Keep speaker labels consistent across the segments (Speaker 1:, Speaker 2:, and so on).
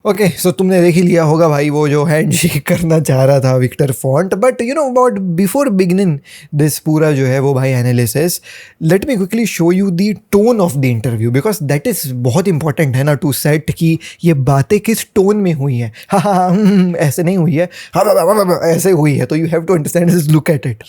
Speaker 1: Okay so तुमने देख ही लिया होगा भाई वो जो हैंडशेक करना चाह रहा था Victor Font, but you know about before beginning this पूरा जो है वो भाई analysis, let me quickly show you the tone of the interview, because that is बहुत इंपॉर्टेंट है ना टू सेट कि ये बातें किस टोन में हुई है। हाँ ऐसे नहीं हुई है, हाँ ऐसे हुई है, तो you have to understand this, look at it.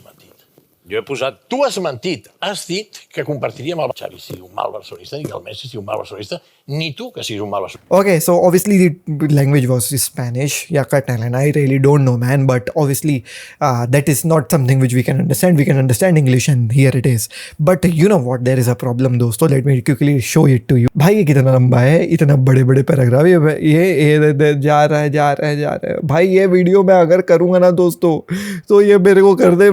Speaker 2: Jo he posat, tu has mentit, has dit que compartiríem el Xavi sigui un mal barcelonista, ni que el Messi sigui un mal barcelonista, ni tu que siguis un mal barcelonista.
Speaker 1: Okay, so obviously the language was Spanish, yeah, Catalan. I really don't know, man, but obviously that is not something which we can understand. We can understand English, and here it is. But you know what? There is a problem, दोस्तों. Let me quickly show it to you. भाई ये कितना लंबा है, इतना बड़े बड़े paragraph, ये जा रहा है भाई। ये वीडियो मैं अगर करूँगा ना दोस्तों, तो ये मेरे को कर दे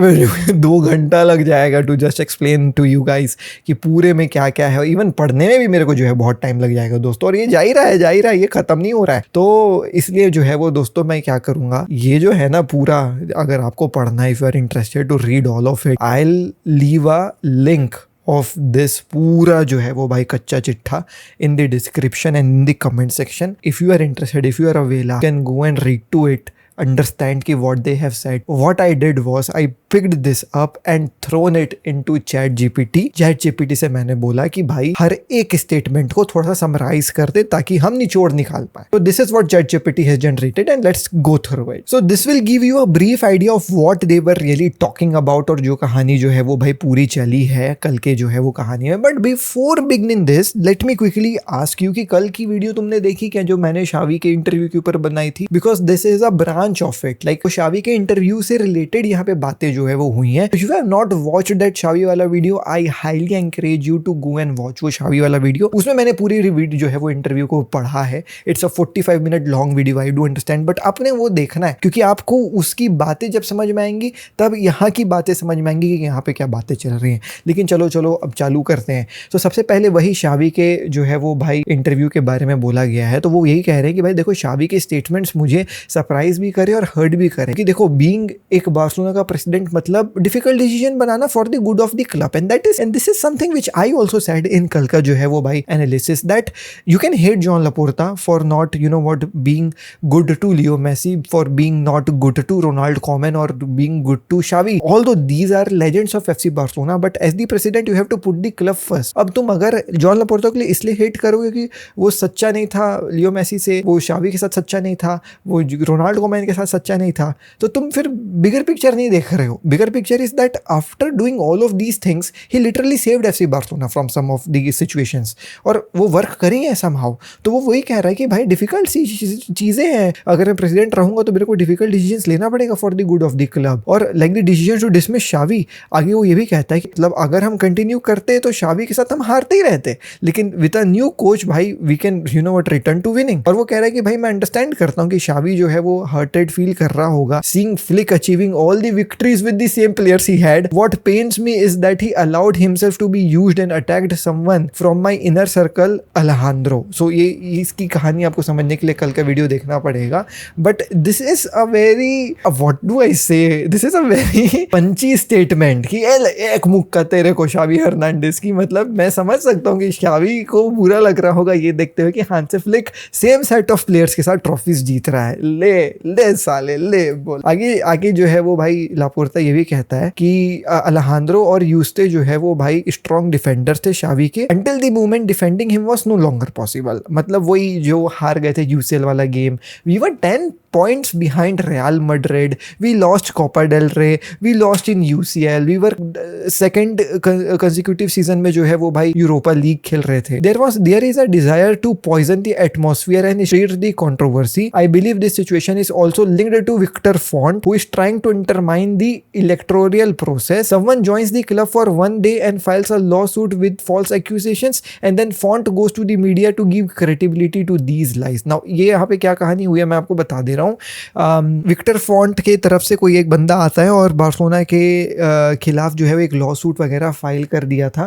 Speaker 1: 2 घंटा लग जाएगा to just explain to you guys कि पूरे में क्या क्या है। इवन पढ़ने में भी मेरे को जो है बहुत टाइम लग जाएगा दोस्तों, और ये जा ही रहा है, ये ख़त्म नहीं हो रहा है। तो इसलिए जो है वो दोस्तों मैं क्या करूँगा, ये जो है ना पूरा, अगर आपको पढ़ना है, if you are interested to read all of it, I will leave a link of this पूरा जो है वो भाई कच्चा चिट्ठा in the description and in the comment section. If you are interested, if you are अवेला, can go and read to it, understand ki what they have said. What I did was I picked this up and thrown it into ChatGPT. ChatGPT से मैंने बोला कि भाई हर एक statement को थोड़ा सा समराइज कर दे ताकि हम निचोड़ निकाल पाए। So this is what ChatGPT has generated and let's go through it. So this will give you a brief idea of what they were really talking about, और जो कहानी जो है वो भाई पूरी चली है कल के जो है वो कहानी है। But before beginning this, let me quickly ask you कि कल की वीडियो तुमने देखी क्या जो मैंने शावी के इंटरव्यू के ऊपर बनाई थी? Because this is a branch of it, like शावी के इंटरव्यू से रिलेटेड यहाँ पे बातें जो है वो हुई हैं। If you have not watched that शावी वाला video, I highly encourage you to go and watch वो शावी वाला वीडियो। उसमें मैंने पूरी वीडियो जो है वो इंटरव्यू को पढ़ा है। It's a 45 minute long video, I do understand, but आपने वो देखना है क्योंकि आपको उसकी बातें जब समझ में आएंगी तब यहाँ की बातें समझ में आएंगी कि यहाँ पे क्या बातें चल रही हैं। लेकिन चलो अब चालू करते हैं। तो सबसे पहले वही शावी के जो है वो भाई इंटरव्यू के बारे में बोला गया है, तो वो यही कह रहे हैं कि भाई देखो शावी के स्टेटमेंट्स मुझे सरप्राइज भी करे और हर्ट भी करे कि देखो बीइंग एक बार्सिलोना का प्रेसिडेंट मतलब डिफिकल्ट डिसीजन बनाना for the good of the club, and this is something which I also said in कल का जो है वो भाई analysis, that you can hate Joan Laporta for not you know what being good to Leo Messi, for being not good to Ronald Koeman और being good to Xavi, although these are legends of FC Barcelona, but as the president you have to put the club first. अब तुम अगर John Laporta के लिए इसलिए hate करोगे कि वो सच्चा नहीं था लियो मेसी से, वो शावी के साथ सच्चा नहीं था, वो रोनाल्ड कोमन के साथ सच्चा नहीं था, तो तुम फिर बिगर पिक्चर नहीं देख रहे हो। Bigger picture is that after doing all of these things he literally saved FC Barcelona from some of the situations, और वो वर्क करी है समहाउ। तो वो वही कह रहा है कि भाई डिफिकल्ट सी चीज़ें हैं, अगर मैं प्रेसिडेंट रहूंगा तो मेरे को डिफिकल्ट डिसीजंस लेना पड़ेगा for the good of the club, और like the decision to dismiss Xavi. आगे वो ये भी कहता है कि मतलब अगर हम कंटिन्यू करते तो शावी के साथ हम हारते ही रहते, लेकिन विद अ न्यू कोच भाई we can you know what return to winning. और वो कह रहा है कि भाई मैं अंडरस्टैंड करता हूँ कि शावी जो है वो हर्टेड फील कर रहा होगा seeing Flick achieving all the victories with the same players he had. What pains me is that he allowed himself to be used and attacked someone from my inner circle, Alejandro. So ये इसकी कहानी आपको समझने के लिए कल का video देखना पड़ेगा। But this is a very what do I say? This is a very punchy statement कि एक मुक्का तेरे को शावी हर्नांडिस की, मतलब मैं समझ सकता हूँ कि शावी को बुरा लग रहा होगा ये देखते हुए कि Hansi Flick same set of players के साथ ट्रॉफीज जीत रहा है। ले साले ले बोल। आगे जो है वो भाई लापोर्ता ये भी कहता है कि अलेहांद्रो और यूस्टे जो है वो भाई स्ट्रॉन्ग डिफेंडर्स थे शावी के, until the moment defending him was no longer possible. मतलब वही जो हार गए थे यूसीएल वाला game, we were 10 points behind Real Madrid, we lost Copa del Rey, we lost in UCL, we were second consecutive season में जो है वो भाई यूरोपा लीग खेल रहे थे। There is a desire to poison the atmosphere and stir the controversy. I believe this situation is also linked to Victor Font, who is trying to undermine the electoral process. Someone joins the club for one day and files a lawsuit with false accusations, and then Font goes to the media to give credibility to these lies. Now ये यहाँ पे क्या कहानी हुई है मैं आपको बता दे रहा हूँ। विक्टर फॉन्ट के तरफ से कोई एक बंदा आता है और बार्सिलोना के खिलाफ जो है वो एक लॉ सूट वगैरह फाइल कर दिया था।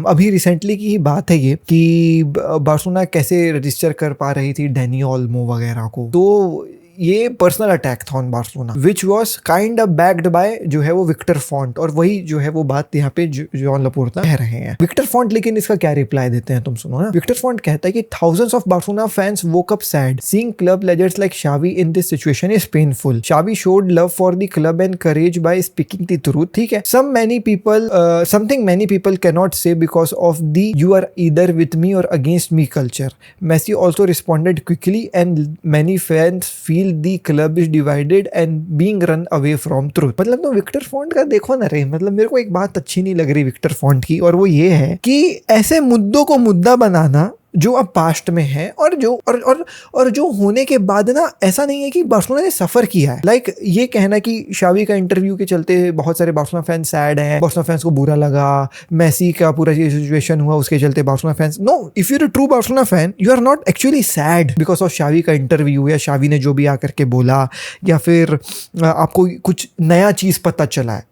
Speaker 1: अभी रिसेंटली की ही बात है ये कि बार्सिलोना कैसे रजिस्टर कर पा रही थी डैनी ओल्मो वगैरह को। तो ये पर्सनल अटैक था on Barcelona which was kind of backed by जो है वो विक्टर फॉन्ट, और वही जो है वो बात यहाँ पे जॉन लपोर्ता कह रहे हैं। विक्टर फॉन्ट लेकिन इसका क्या रिप्लाई देते हैं तुम सुनो ना। विक्टर फॉन्ट कहता है कि thousands of Barcelona fans woke up sad. Seeing club legends like Xavi in this situation is painful. Xavi showed love for the club and courage by speaking the truth. ठीक है, something many people cannot say because of the you are either with me or against me culture. Messi also responded quickly and many fans feel the club is divided and being run away from truth. मतलब तो Victor font का देखो ना रे, मतलब मेरे को एक बात अच्छी नहीं लग रही विक्टर फॉन्ट की, और वो ये है कि ऐसे मुद्दों को मुद्दा बनाना जो अब पास्ट में है और जो होने के बाद ना, ऐसा नहीं है कि बार्सिलोना ने सफर किया है। लाइक ये कहना कि शावी का इंटरव्यू के चलते बहुत सारे बार्सिलोना फैंस सैड हैं, बार्सिलोना फैंस को बुरा लगा, मेसी का पूरा ये सिचुएशन हुआ उसके चलते Barcelona fans, no, if you are a true Barcelona fan you are not actually sad because of Xavi का इंटरव्यू या शावी ने जो भी आकर के बोला या फिर आपको कुछ नया चीज पता चला है।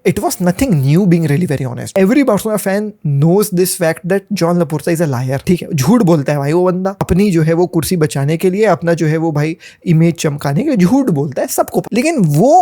Speaker 1: It was nothing new, being really very honest. Every Barcelona fan knows this fact that Joan Laporta is a liar. ठीक है, झूठ बोलता है भाई वो बंदा, अपनी जो है वो कुर्सी बचाने के लिए, अपना जो है वो भाई इमेज चमकाने के लिए झूठ बोलता है सबको। लेकिन वो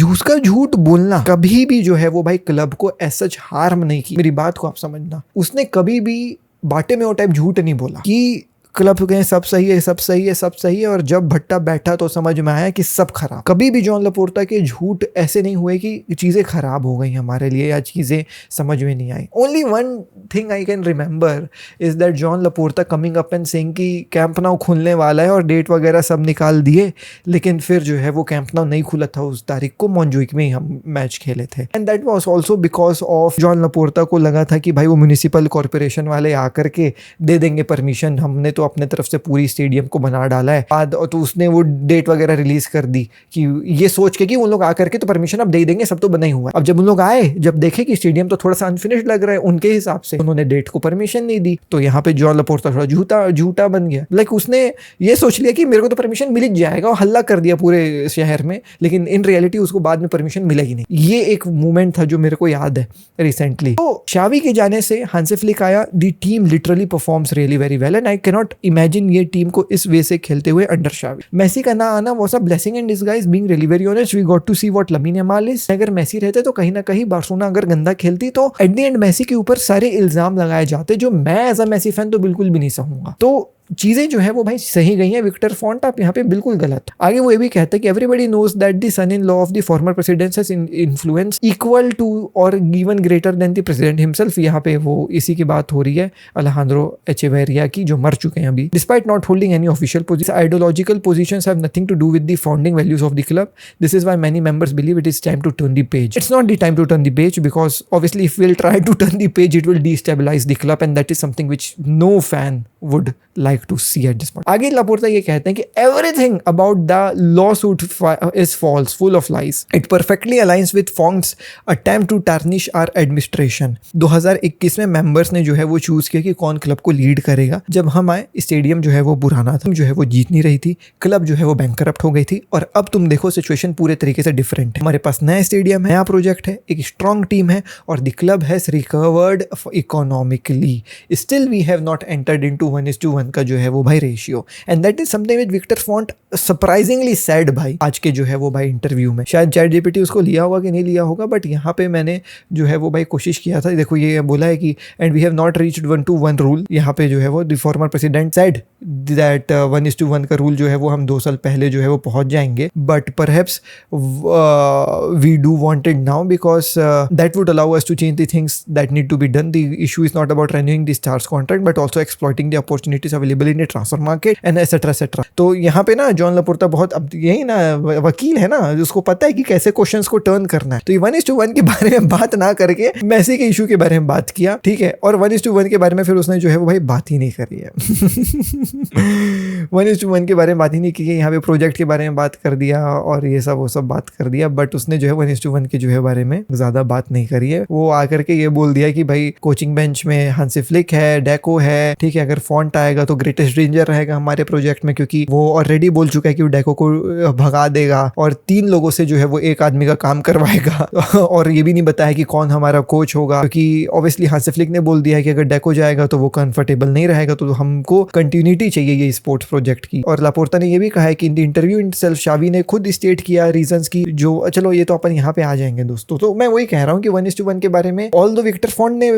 Speaker 1: उसका झूठ बोलना कभी भी जो है वो भाई क्लब को ऐसा हार्म नहीं की। मेरी बात को आप समझना, उसने कभी भी बाटे में वो टाइप झूठ नहीं बोला कि क्लब के सब सही है, सब सही है, सब सही है, और जब भट्टा बैठा तो समझ में आया कि सब खराब। कभी भी जॉन लपोर्ता के झूठ ऐसे नहीं हुए कि चीज़ें खराब हो गई हमारे लिए या चीज़ें समझ में नहीं आई। Only one thing I can remember is that Joan Laporta coming up and saying कि कैंप नाउ खुलने वाला है और डेट वगैरह सब निकाल दिए, लेकिन फिर जो है वो कैंप नाउ नहीं खुला था उस तारीख को, मोंजुइक में ही हम मैच खेले थे। And that was also because of Joan Laporta को लगा था कि भाई वो म्यूनिसिपल कॉर्पोरेशन वाले आकर के दे देंगे परमिशन, हमने तो अपने तरफ से पूरी स्टेडियम को बना डाला है, तो उसने वो डेट वगैरह रिलीज कर दी कि ये सोच के कि उन लोग आकर के तो परमिशन अब दे देंगे, सब तो बना ही हुआ है। अब जब उन लोग आए, जब देखे कि स्टेडियम तो थोड़ा सा अनफिनिश्ड लग रहा है उनके हिसाब से, उन्होंने डेट को परमिशन नहीं दी, तो यहाँ पे जॉन लपोर्ता थोड़ा झूठा बन गया। लाइक उसने ये सोच लिया कि मेरे को तो परमिशन मिल जाएगा और हल्ला कर दिया पूरे शहर में, लेकिन इन रियलिटी उसको बाद में परमिशन मिलेगी नहीं। ये एक मूवमेंट था जो मेरे को याद है रिसेंटली। तो शावी के जाने से हांसी फ्लिक आया, the team literally performs really very well and I can not imagine ये टीम को इस वे से खेलते हुए अंडर शावी। मेसी का ना आना was a blessing in disguise, being really very honest, we got to see what Lamine Yamal is. अगर मेसी रहते तो कहीं ना कहीं बार्सिलोना अगर गंदा खेलती तो एट द एंड मेसी के ऊपर सारे इल्जाम लगाए जाते, जो मैं एज अ मेसी फैन तो बिल्कुल भी नहीं सहूंगा। तो चीजें जो है वो भाई सही गई हैं। विक्टर फॉन्ट आप यहाँ पे बिल्कुल गलत। आगे वो ये भी कहते हैं कि everybody knows that the son in law of the former president has influence equal to और given greater than the president himself. यहाँ पे वो इसी की बात हो रही है अलेहांद्रो एचेवेरिया की, जो मर चुके हैं अभी। Despite not holding any official position, ideological positions have nothing to do with the founding values of the club. This is why many members believe it is time to turn the page. It's not the time to turn the page because obviously if we will try to turn the page it will destabilize the club and that is something which no fan would like to see at this point. आगे Laporta ये कहते हैं कि everything about the lawsuit is false, full of lies. It perfectly aligns with Font's attempt to tarnish our administration. 2021 में members ने जो है वो चूज किया कि कौन क्लब को लीड करेगा। जब हम आए, स्टेडियम जो है वो पुराना था, जो है वो जीत नहीं रही थी, क्लब जो है वो बैंकरप्ट हो गई थी, और अब तुम देखो सिचुएशन पूरे तरीके से डिफरेंट है। हमारे पास नया स्टेडियम है, नया प्रोजेक्ट है, एक स्ट्रॉन्ग टीम है, और the club has recovered economically. Still we have not entered into 1:1 का जो है वो भाई ratio, and that is something which Victor Font surprisingly said भाई आज के जो है वो भाई इंटरव्यू में। शायद चैट जीपीटी उसको लिया होगा कि नहीं लिया होगा, बट यहाँ पे मैंने जो है वो भाई कोशिश किया था। देखो ये बोला है कि and we have not reached 1:1 rule. यहाँ पे जो है वो the former president said that 1:1 का रूल जो है वो हम 2 साल पहले जो है वो पहुंच जाएंगे, but perhaps we do want it now because that would allow us to change the things that need to be done. The issue is not about renewing the star's contract but also exploiting the opportunities available in the transfer market and etcetera etcetera. तो यहाँ पे ना John लपोर्ता बहुत, अब यही ना वकील है ना, उसको पता है कि कैसे क्वेश्चंस को टर्न करना है। तो ये 1:1 के बारे में बात ना करके मेसी के इशू के बारे में बात किया, ठीक है, और 1:1 के बारे में फिर उसने जो है वो भाई बात ही नहीं करी है। 1:1 के बारे में बात ही नहीं की है, यहाँ पे प्रोजेक्ट के बारे में बात कर दिया और ये सब वो सब बात कर दिया, बट उसने जो है 1:1 के जो है बारे में ज्यादा बात नहीं करी है। वो आकर के ये बोल दिया कि भाई कोचिंग बेंच में हांसी फ्लिक है, डेको है, ठीक है, अगर फॉन्ट आएगा तो ग्रेटेस्ट डेंजर रहेगा हमारे प्रोजेक्ट में, क्योंकि वो ऑलरेडी बोल चुका है कि वो डेको को भगा देगा और 3 लोगों से जो है वो एक आदमी का काम करवाएगा और ये भी नहीं बताया कि कौन हमारा कोच होगा, क्योंकि ऑब्वियसली हांसी फ्लिक ने बोल दिया है कि अगर डेको जाएगा तो वो कंफर्टेबल नहीं रहेगा, तो हमको कंटिन्यूटी चाहिए ये स्पोर्ट्स प्रोजेक्ट की। और लापोर्ता ने ये भी कहा है कि इन द इंटरव्यू इटसेल्फ शावी ने खुद स्टेट किया रीजंस की, जो चलो ये तो अपन यहाँ पे आ जाएंगे दोस्तों। तो मैं वही कह रहा हूँ कि 1:1 के बारे में ऑल दो विक्टर फॉन्ट ने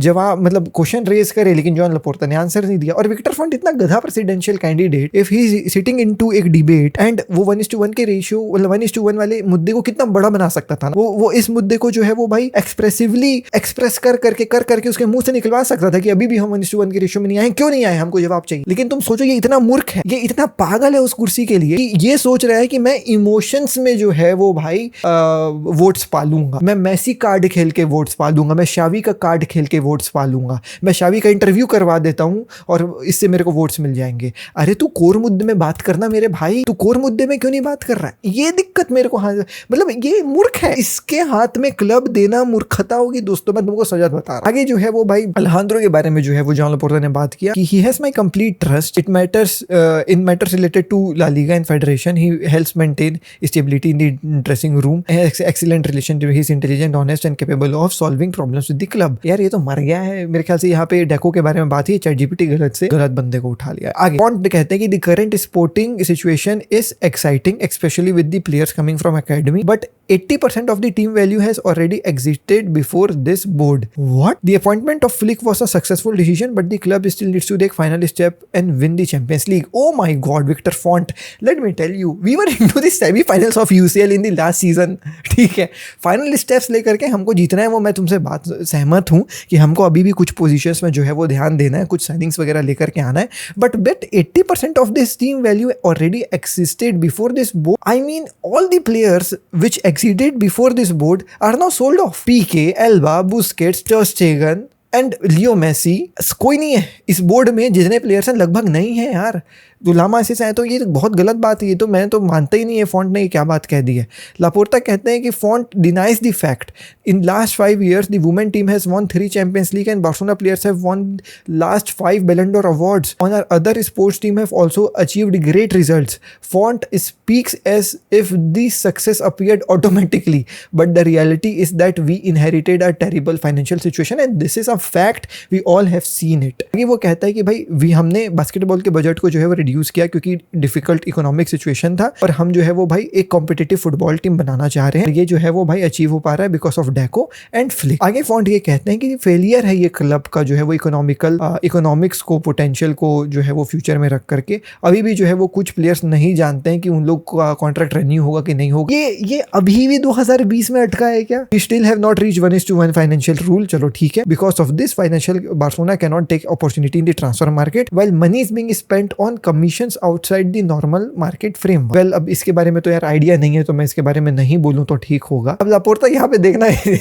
Speaker 1: जवाब मतलब क्वेश्चन रेज करे, लेकिन जॉन लापोर्ता ने आंसर नहीं दिया। और विक्टर फॉन्ट इतना गधा presidential candidate, if he sitting into एक डिबेट एंड वो 1:1 के रेशियो मतलब 1:1 वाले मुद्दे को कितना बड़ा बना सकता था ना, वो इस मुद्दे को जो है वो भाई एक्सप्रेसिवली एक्सप्रेस कर करके उसके मुंह से निकलवा सकता था कि अभी भी हम 1:1 के रेशियो में नहीं आए, क्यों नहीं आए, हमको जवाब चाहिए। लेकिन तुम सोचो ये इतना मूर्ख है, ये इतना पागल है उस कुर्सी के लिए कि ये सोच रहा है कि मैं इमोशंस में जो है वो भाई वोट्स पालूंगा, मैं मेसी कार्ड खेल के वोट्स पालूंगा, मैं शावी का कार्ड खेल के वोट्स पालूंगा, मैं शावी का इंटरव्यू करवा देता हूं और इससे मेरे को वोट्स मिल जाएंगे। अरे तू कोर मुद्दे में बात करना मेरे भाई, तू कोर मुद्दे में क्यों नहीं बात कर रहा है? ये दिक्कत मेरे को मतलब ये मूर्ख है, इसके हाथ में क्लब देना मूर्खता होगी दोस्तों, मैं तुमको सजा बता रहा। आगे जो है वो भाई अलेजांद्रो के बारे में जो है वो जॉन लापोर्ता ने बात किया कि he has my complete trust it matters in matters related to La Liga and federation, he helps maintain stability in the dressing room, excellent relation, he is intelligent, honest and capable of solving problems with the club. यार ये तो मर गया है मेरे ख्याल से, यहाँ पे डेको के बारे में बात ही ChatGPT गलत बंदे को उठा लिया। आगे फॉन्ट कहते हैं कि the current sporting situation is exciting specially with the players coming from academy, but 80% of the team value has already existed before this board. What? The appointment of Flick was a successful decision, but the club still needs to take final step and win the Champions League. Oh my God, Victor Font. Let me tell you, we were into the semi-finals of UCL in the last season. ठीक है, final steps लेकर के हमको जीतना है, वो मैं तुमसे बात सहमत हूँ कि हमको अभी भी कुछ पोजीशंस में जो है वो ध्यान देना है, कुछ साइनिंग्स वगैरह लेकर के आना है, but 80% of this team value already existed before this board. I mean, all the players which exceeded before this board are now sold off. PK, Alba, Busquets, Ter Stegen and Leo Messi, कोई नहीं है इस board में, जितने players हैं लगभग नहीं है यार। दुलामा से आए तो ये बहुत गलत बात है, ये तो मैं तो मानता ही नहीं है फॉन्ट ने ये क्या बात कह दी है। लापोर्ता कहते हैं कि Font denies the fact in last 5 years the women team has won 3 Champions League and Barcelona players have won last 5 Ballon d'Or awards on our other sports team have also achieved great results. Font speaks as if this success appeared automatically, but the reality is that we inherited a terrible financial situation and this is a fact, we all have seen it. वो कहता है कि भाई हमने basketball के budget को जो है वो रिड्यूस किया क्योंकि डिफिकल्ट इकोनॉमिक सिचुएशन था, और हम जो है वो भाई एक कॉम्पिटिटिव फुटबॉल टीम बनाना चाह रहे हैं। ये जो है वो भाई अचीव हो पा रहा है because of deco and flick. आगे फॉन्ट ये कहते हैं कि फेलियर है ये क्लब का जो है वो इकोनॉमिक्स को, पोटेंशियल को जो है वो फ्यूचर में रख करके अभी भी जो है वो कुछ प्लेयर्स नहीं जानते हैं कि उन लोग का कॉन्ट्रैक्ट रेन्यू होगा कि नहीं होगा। ये अभी भी 2020 में अटका है क्या? We still have not reach 1:1 financial rule. चलो ठीक है, because of this financial Barcelona can not take opportunity in the transfer market while money is being spent on commissions outside the normal market framework. Well, अब इसके बारे में तो यार idea नहीं है, तो मैं इसके बारे में नहीं बोलूं तो ठीक होगा। अब लापोर्ता यहाँ पे देखना है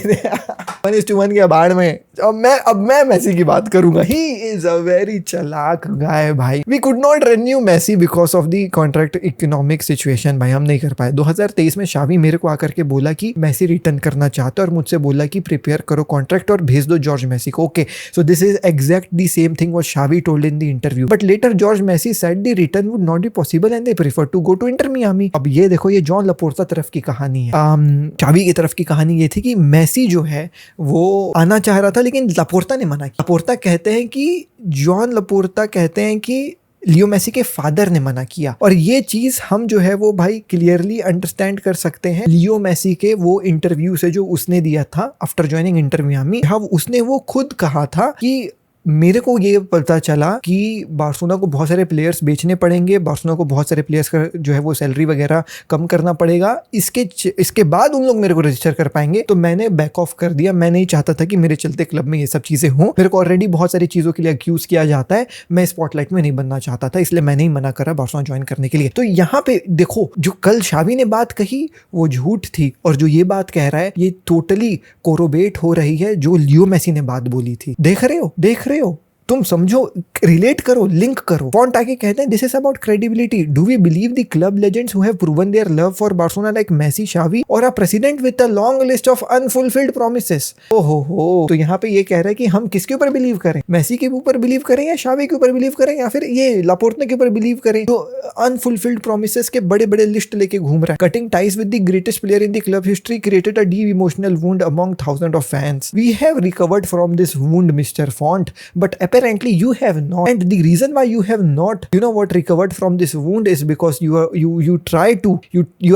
Speaker 1: 1:1 के बाढ़ में अब मैं मेसी की बात करूंगा। ही इज अ वेरी चालाक गाय भाई। We could not renew Messi because of the contract economic situation. भाई हम नहीं कर पाए। 2023 में शावी मेरे को आकर के बोला कि मेसी रिटर्न करना चाहता है और मुझसे बोला कि प्रिपेयर करो कॉन्ट्रैक्ट और भेज दो जॉर्ज मेसी को। Okay, so this is exact the same thing what Xavi told in the interview, but later Jorge Messi said the return would not be possible and they prefer to go to Inter Miami. अब ये देखो, ये John Laporta तरफ की कहानी है। शावी की तरफ की कहानी ये थी कि मेसी जो है वो आना चाह रहा था, लेकिन लापोर्ता ने मना किया। लापोर्ता कहते हैं कि जॉन लापोर्ता कहते हैं कि लियो मेसी के फादर ने मना किया, और ये चीज हम जो है वो भाई क्लियरली अंडरस्टैंड कर सकते हैं लियो मेसी के वो इंटरव्यू से जो उसने दिया था आफ्टर ज्वाइनिंग इंटर मियामी। हाँ, उसने वो खुद कहा था कि मेरे को ये पता चला कि बार्सिलोना को बहुत सारे प्लेयर्स बेचने पड़ेंगे, बार्सिलोना को बहुत सारे प्लेयर्स का जो है वो सैलरी वगैरह कम करना पड़ेगा, इसके बाद उन लोग मेरे को रजिस्टर कर पाएंगे। तो मैंने बैक ऑफ कर दिया। मैं नहीं चाहता था कि मेरे चलते क्लब में ये सब चीज़ें हों। मेरे को ऑलरेडी बहुत सारी चीज़ों के लिए अक्यूज़ किया जाता है, मैं स्पॉटलाइट में नहीं बनना चाहता था, इसलिए मैंने ही मना करा बार्सिलोना ज्वाइन करने के लिए। तो यहाँ पे देखो, जो कल शावी ने बात कही वो झूठ थी, और जो ये बात कह रहा है ये टोटली कोरोबेट हो रही है जो लियो मेसी ने बात बोली थी। देख रहे हो तुम समझो, रिलेट करो, लिंक करो। फॉन्ट आगे कहते हैं this is about credibility, do we believe the club legends who have proven their love for Barcelona like Messi, Xavi और a president with a long list of unfulfilled promises. ओहो, तो यहाँ पे ये कह रहा है कि हम किसके ऊपर बिलीव करें, मेसी के ऊपर बिलीव करें या शावी के ऊपर बिलीव करें या फिर ये लापोर्टे के ऊपर बिलीव करें। तो अनफुलफिल्ड प्रॉमिसेस के बड़े बड़े लिस्ट लेके घूम रहा है। Cutting ties with the greatest player in the club history created a deep emotional wound among thousand of fans. We have recovered from this wound Mister Font, but apparently you have not, and the reason why you have not, you know what, recovered from this wound is because you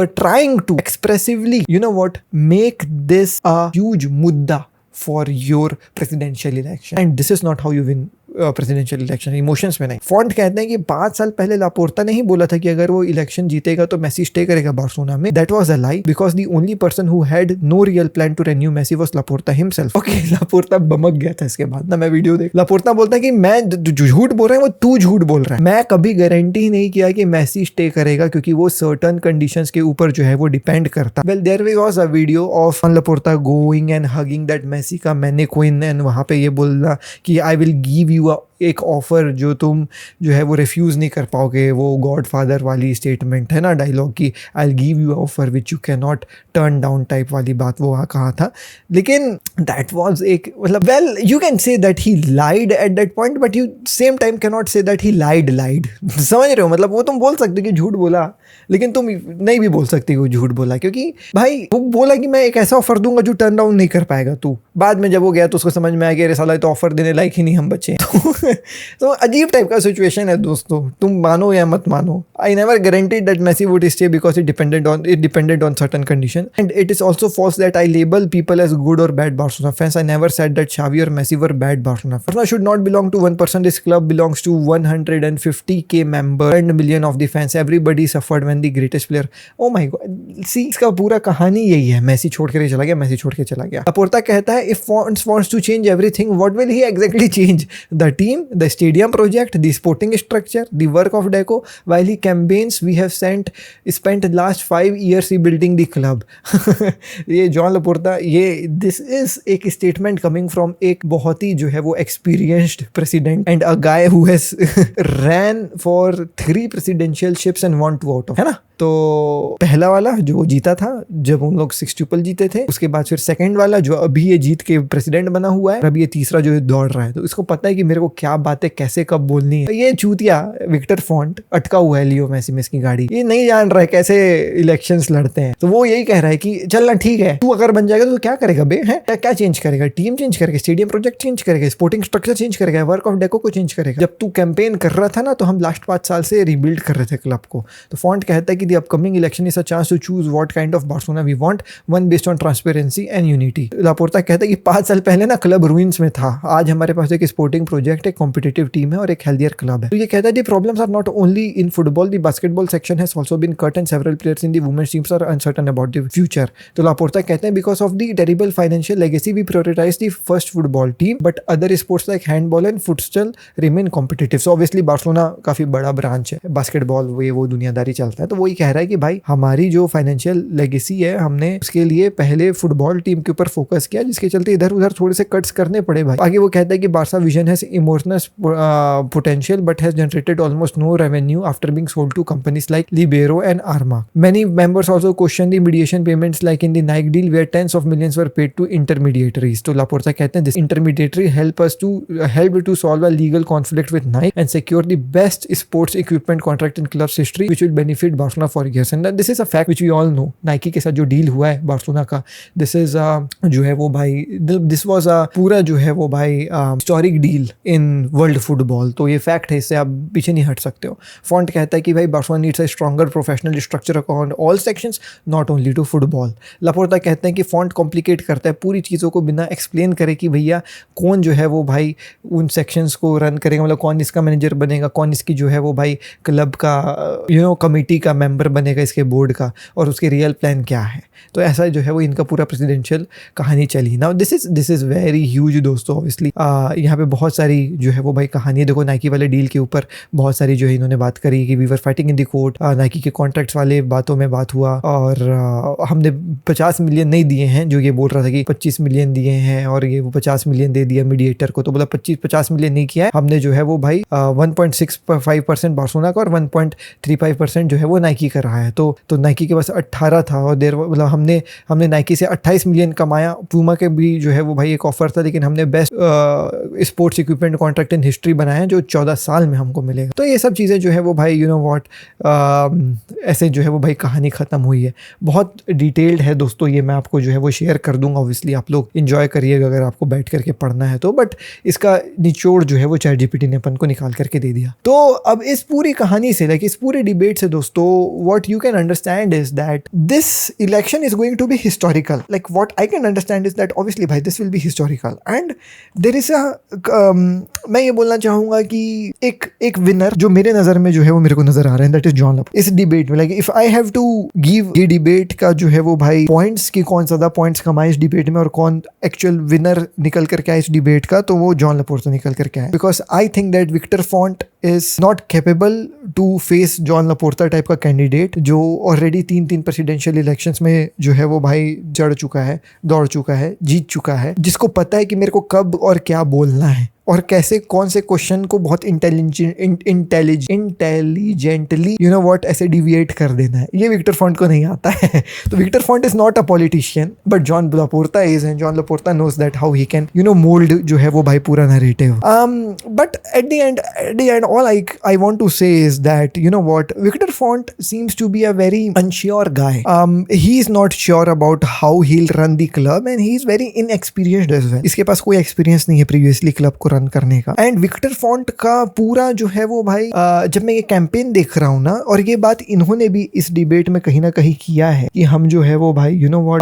Speaker 1: are trying to expressively, you know what, make this a huge mudda for your presidential election, and this is not how you win presidential election, emotions में नहीं। Font कहते हैं कि 5 साल पहले Laporta ने ही बोला था कि अगर वो इलेक्शन जीतेगा तो मेसी स्टे करेगा बार्सिलोना में। That was a lie because the only person who had no real plan to renew Messi was Laporta himself. Okay, Laporta बमक गया था इसके बाद ना, मैं वीडियो देख, लापोर्ता बोलता है कि मैं झूठ बोल रहा है, वो तू झूठ बोल रहा है, मैं कभी गारंटी नहीं किया कि मेसी स्टे करेगा क्योंकि वो सर्टन कंडीशंस के ऊपर जो है वो डिपेंड करता। Well there was a video of Laporta going and hugging that Messi का मैनिक्विन, एंड वहां पे ये बोलना कि आई विल गिव यू एक ऑफर जो तुम जो है वो रिफ्यूज़ नहीं कर पाओगे। वो गॉड फादर वाली स्टेटमेंट है ना डायलॉग की, आई will give you offer which you can not turn down type वाली बात वो वहाँ कहा था। लेकिन दैट वाज एक मतलब, well you can say that he lied at that point, but you same time can not say that he lied समझ रहे हो? मतलब वो तुम बोल सकते हो कि झूठ बोला, लेकिन तुम नहीं भी बोल सकते वो झूठ बोला, क्योंकि भाई वो बोला कि मैं एक ऐसा ऑफर दूंगा जो टर्न डाउन नहीं कर पाएगा तू। बाद में जब वो गया तो उसको समझ में आ गया, अरे साला तो ऑफर देने लायक ही नहीं हम बच्चे। तो अजीब टाइप का सिचुएशन है दोस्तों, तुम मानो या मत मानो। I never guaranteed that Messi would stay because it depended on certain condition, and it is also false that I label people as good और bad Barcelona fans. I never said that Xavi और Messi were bad Barcelona. Barcelona should not belong to 1%, this club belongs to 150k member and million of the fans. Everybody suffered when the greatest player, oh my God. See, इसका पूरा कहानी यही है, Messi छोड़ के चला गया, Messi छोड़ के चला गया। लापोर्ता कहता है if Font's wants to change everything, what will he exactly change? The team, the stadium project, the sporting structure, the work of Deco. While he campaigns, we have spent last 5 years rebuilding the club. ये John Laporta, ये this is एक statement coming from एक बहुत ही जो है वो experienced president and a guy who has ran for 3 presidentialships and won 2 out of, है ना? तो पहला वाला जो जीता था जब उन लोग 6 ट्रिपल जीते थे, उसके बाद फिर सेकंड वाला जो अभी ये जीत के प्रेसिडेंट बना हुआ है, अभी ये तीसरा जो दौड़ रहा है। तो इसको पता है कि मेरे को क्या बातें कैसे कब बोलनी है। ये चूतिया विक्टर फॉन्ट अटका हुआ है लियो मेसी में इसकी गाड़ी, ये नहीं जान रहा है कैसे इलेक्शंस लड़ते हैं। तो वो यही कह रहा है कि चलना ठीक है, तू अगर बन जाएगा तो क्या करेगा बे, है क्या चेंज करेगा? टीम चेंज करेगा, स्टेडियम प्रोजेक्ट चेंज करेगा, स्पोर्टिंग स्ट्रक्चर चेंज करेगा, वर्क ऑफ डेको को चेंज करेगा। जब तू कैंपेन कर रहा था ना, तो हम लास्ट 5 साल से रिबिल्ड कर रहे थे क्लब को। तो फॉन्ट कहता है कि the upcoming election is a chance to choose what kind of Barcelona we want, one based on transparency and unity. Laporta कहता है कि 5 साल पहले ना क्लब रूइंस में था, आज हमारे पास एक स्पोर्टिंग प्रोजेक्ट, एक कॉम्पिटिटिव टीम है और एक हेल्थियर क्लब है। तो ये कहता है the problems are not only in football, the basketball section has also been cut and several players in the women's teams are uncertain about the future. तो लापोर्ता कहते हैं because of the terrible financial legacy we prioritize the first football team, but other sports like handball and futsal remain competitive. So obviously Barcelona काफी बड़ा branch है, basketball वो दुनियादारी चलता है। तो वही कह रहा है कि भाई हमारी जो फाइनेंशियल लेगेसी है, हमने उसके लिए पहले फुटबॉल टीम के ऊपर फोकस किया, जिसके चलते इधर उधर थोड़े से कट्स करने पड़े भाई। आगे वो कहता है कि Barça vision has emotional potential but has generated almost no revenue after being sold to companies like Libero and Arma. Many members also question the mediation payments like in the Nike deal where tens of millions were paid to intermediaries. तो Laporta कहते हैं this intermediary help to solve a legal conflict with Nike and secure the best sports equipment contract in club's history which will benefit Barcelona for years. And this is a fact which we all know. Nike के साथ जो deal हुआ है Barcelona का, this is जो है वो भाई, this was a पूरा जो है वो भाई historic deal in world football. तो ये फैक्ट है, इससे आप पीछे नहीं हट सकते हो। फॉन्ट कहता है कि भाई Barcelona needs a stronger professional structure account all sections, not only to football. Laporta कहते हैं कि फॉन्ट कॉम्प्लिकेट करता है पूरी चीज़ों को बिना एक्सप्लेन करे कि भैया कौन जो है वो भाई उन सेक्शंस को रन करेगा, मतलब कौन इसका मैनेजर बनेगा, कौन इसकी जो है वो भाई क्लब का कमेटी का मेंबर मेंबर बनेगा इसके बोर्ड का और उसके रियल प्लान क्या है। तो ऐसा जो है वो इनका पूरा प्रेसिडेंशियल कहानी चली। Now this is very huge दोस्तों। ऑब्वियसली यहाँ पे बहुत सारी जो है वो भाई कहानी, देखो नाइकी वाले डील के ऊपर बहुत सारी जो है इन्होंने बात करी कि we were fighting in the court, Nike के कॉन्ट्रैक्ट्स वाले बातों में बात हुआ, और हमने 50 मिलियन नहीं दिए हैं, जो ये बोल रहा था कि 25 मिलियन दिए हैं और ये वो 50 मिलियन दे दिया मीडिएटर को, तो बोला 50 मिलियन नहीं किया है हमने, जो है वो भाई 1.65% बार्सिलोना का और 1.35% जो है वो नाइकी का रहा है। तो नाइकी के पास 18 था और देर मतलब हमने नाइकी से 28 मिलियन कमाया। पूमा के भी जो है वो भाई एक ऑफर था, लेकिन हमने best sports equipment contract in history बनाया जो 14 साल में हमको मिलेगा। तो ये सब चीज़ें जो है वो भाई यू नो व्हाट, ऐसे जो है वो भाई कहानी ख़त्म हुई है। बहुत डिटेल्ड है दोस्तों, ये मैं आपको जो है वो शेयर कर दूंगा। ऑब्वियसली आप लोग इन्जॉय करिएगा अगर आपको बैठ करके पढ़ना है तो, बट इसका निचोड़ जो है वो ChatGPT ने अपन को निकाल करके दे दिया। तो अब इस पूरी कहानी से, लाइक इस पूरे डिबेट से दोस्तों, what you can understand is that this election is going to be historical. Like what I can understand is that obviously भाई this will be historical and there is मैं ये बोलना चाहूंगा कि एक विनर जो मेरे नज़र में जो है वो मेरे को नजर आ रहा है, दैट इज जॉन लेपोर्ता इस डिबेट में। Like if I have to give ये डिबेट का जो है वो भाई पॉइंट्स की, कौन ज़्यादा पॉइंट्स कमाए इस डिबेट में और कौन एक्चुअल विनर निकल करके आए इस डिबेट का, तो वो जॉन लेपोर्ता निकल करके आए। Because I think that Victor Font is not capable to face Joan Laporta type का कैंडिडेट जो ऑलरेडी 3 प्रेसिडेंशियल इलेक्शंस में जो है वो भाई जड़ चुका है, दौड़ चुका है, जीत चुका है, जिसको पता है कि मेरे को कब और क्या बोलना है और कैसे कौन से क्वेश्चन को बहुत इंटेलिजेंटली यू नो व्हाट ऐसे डिविएट कर देना है। ये विक्टर फॉन्ट को नहीं आता है। तो Victor Font is not a politician but Joan Laporta is, and Joan Laporta knows that how he can you know mould जो है वो भाई पूरा narrative. But at the end all I want to say is that you know what Victor Font seems to be a very unsure guy. He is not sure about how he will run the club and he is very inexperienced as well. इसके पास कोई experience नहीं है previously club को run करने का। And Victor font का पूरा जो है वो भाई जब मैं ये कैंपेन देख रहा हूँ ना, और ये बात इन्होंने भी इस डिबेट में कहीं ना कहीं किया है कि हम जो है वो भाई यू नो व्हाट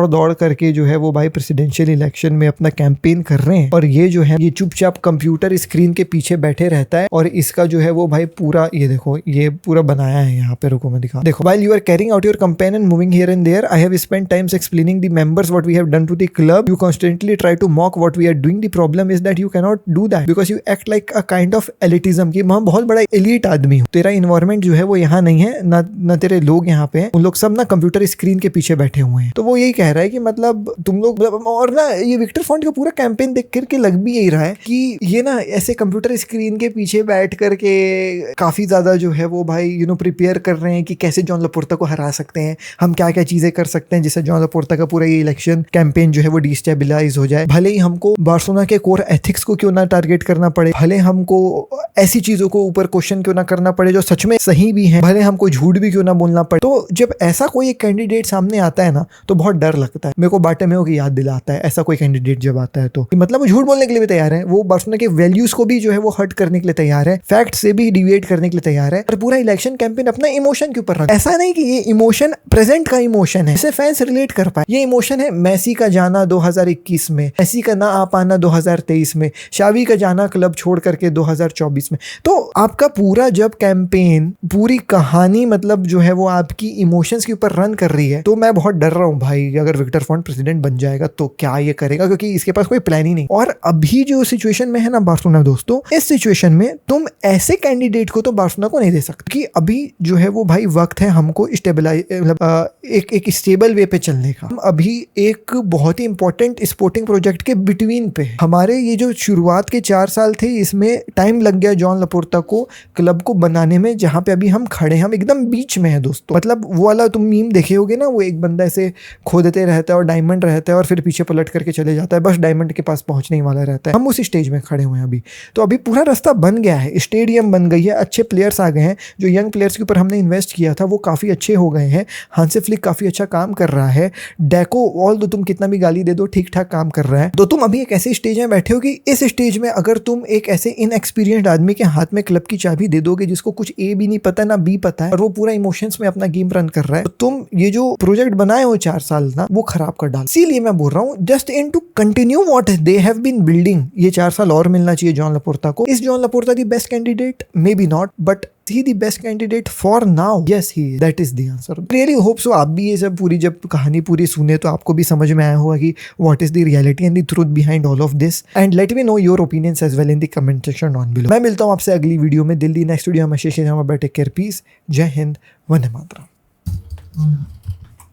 Speaker 1: दौड़ करके जो है वो भाई प्रेसिडेंशियल इलेक्शन में अपना कैंपेन कर रहे हैं, और ये जो है ये चुपचाप कंप्यूटर स्क्रीन के पीछे बैठे रहता है और इसका जो है वो भाई पूरा ये देखो ये पूरा बनाया है यहाँ पे। रुको मैं दिखा, देखो, while you are carrying out your campaign and moving here and there, I have spent times explaining the members what we have done to the club. You constantly try to mock what we are doing. The problem is that you cannot do that because you act like a kind of elitism कि मैं बहुत बड़ा elite आदमी हूँ, तेरा environment जो है वो यहाँ नहीं है, ना तेरे लोग यहाँ पे हैं, उन लोग सब ना कंप्यूटर स्क्रीन के पीछे बैठे हुए हैं। तो वो यही कह रहा है कि मतलब तुम लोग, और ना ये विक्टर फॉन्ट का पूरा कैंपेन देख करके लग भी यही रहा है कि ये ना ऐसे कंप्यूटर स्क्रीन के पीछे बैठ करके काफी ज्यादा जो है वो भाई यू नो प्रिपेयर कर रहे हैं कि कैसे जॉन लेपोर्ता को हरा सकते हैं, हम क्या क्या चीजें कर सकते हैं जिससे जॉन लेपोर्ता का पूरा ये इलेक्शन कैंपेन जो है वो डिस्टेबलाइज हो जाए। भले ही हमको बार्सिलोना के कोर एथिक्स को क्यों ना टारगेट करना पड़े, भले हमको ऐसी चीजों को ऊपर क्वेश्चन क्यों ना करना पड़े जो सच में सही भी हैं, भले हमको झूठ भी क्यों ना बोलना पड़े। तो जब ऐसा कोई एक कैंडिडेट सामने आता है ना तो बहुत डर लगता है। मेरे को बार्टोमेओ की याद दिलाता है ऐसा कोई कैंडिडेट जब आता है तो, मतलब वो झूठ बोलने के लिए भी तैयार है, वो बार्सिलोना के वैल्यूज को भी जो है वो हर्ट करने के लिए तैयार है, फैक्ट से भी डिविएट करने के लिए तैयार है, और पूरा इलेक्शन कैंपेन अपना इमोशन के ऊपर रखा। ऐसा नहीं कि ये इमोशन प्रेजेंट का इमोशन है, इसे फैंस रिलेट कर पाए। ये इमोशन है मेसी का जाना 2021 में, मेसी का ना आ पाना 2023 में, शावी का जाना क्लब छोड़ करके 2024 में। तो आपका पूरा जब कैंपेन, पूरी कहानी मतलब जो है वो आपकी इमोशंस के ऊपर रन कर रही है, तो मैं बहुत डर रहा हूँ भाई अगर विक्टर फॉन्ट प्रेसिडेंट बन जाएगा तो क्या ये करेगा, क्योंकि इसके पास कोई प्लान ही नहीं। और अभी जो सिचुएशन में है ना बार्सिलोना दोस्तों, इस सिचुएशन में तुम ऐसे कैंडिडेट को तो बार्सिलोना को नहीं दे सकते कि अभी जो है वो भाई वक्त है हमको स्टेबलाइज मतलब एक स्टेबल वे पे चलने का। हम अभी एक बहुत ही इंपॉर्टेंट स्पोर्टिंग प्रोजेक्ट के बिटवीन पे हमारे ये जो शुरुआत के 4 साल थे इसमें टाइम लग गया जॉन लेपोर्ता को क्लब को बनाने में, जहाँ पे अभी हम खड़े हैं हम एकदम बीच में है दोस्तों। मतलब वो वाला तुम मीम देखे होगे ना, वो एक बंदा ऐसे खोदते रहता है और डायमंड रहता है और फिर पीछे पलट करके चले जाता है, बस डायमंड के पास पहुंचने ही वाला रहता है। हम उसी स्टेज में खड़े हुए हैं अभी। तो अभी पूरा रास्ता बन गया है, स्टेडियम बन गई है, अच्छे प्लेयर्स आ गए हैं, जो यंग प्लेयर्स के ऊपर हमने इन्वेस्ट किया था वो काफ़ी अच्छे हो गए हैं। हांसी फ्लिक काफ़ी अच्छा काम कर रहा है, डेको ऑल दो तुम कितना भी गाली दे दो ठीक ठाक काम कर रहा है। तो तुम अभी एक ऐसे स्टेज में बैठे हो कि इस स्टेज में अगर तुम एक ऐसे इनएक्सपीरियंस्ड आदमी के हाथ में क्लब की चाबी दे दोगे जिसको कुछ ए भी नहीं पता ना बी पता है और वो पूरा इमोशंस में अपना गेम रन कर रहा है, तो तुम ये जो प्रोजेक्ट बनाए हो 4 साल ना वो खराब कर डाल। इसीलिए मैं बोल रहा हूँ just in to continue what they have been building, ये 4 साल और मिलना चाहिए जॉन लेपोर्ता को। Is Joan Laporta the best candidate maybe not, but he the best candidate for now? Yes, he is. That is the answer. Really hope so. आप भी ये सब पूरी जब कहानी पूरी सुने तो आपको भी समझ में आया होगा कि what is the reality and the truth behind all of this. And let me know your opinions as well in the comment section down below. मैं मिलता हूँ आपसे अगली वीडियो में. दिल्ली नेक्स्ट वीडियो में टेक केयर, पीस. जय हिंद, वंदे मातरम.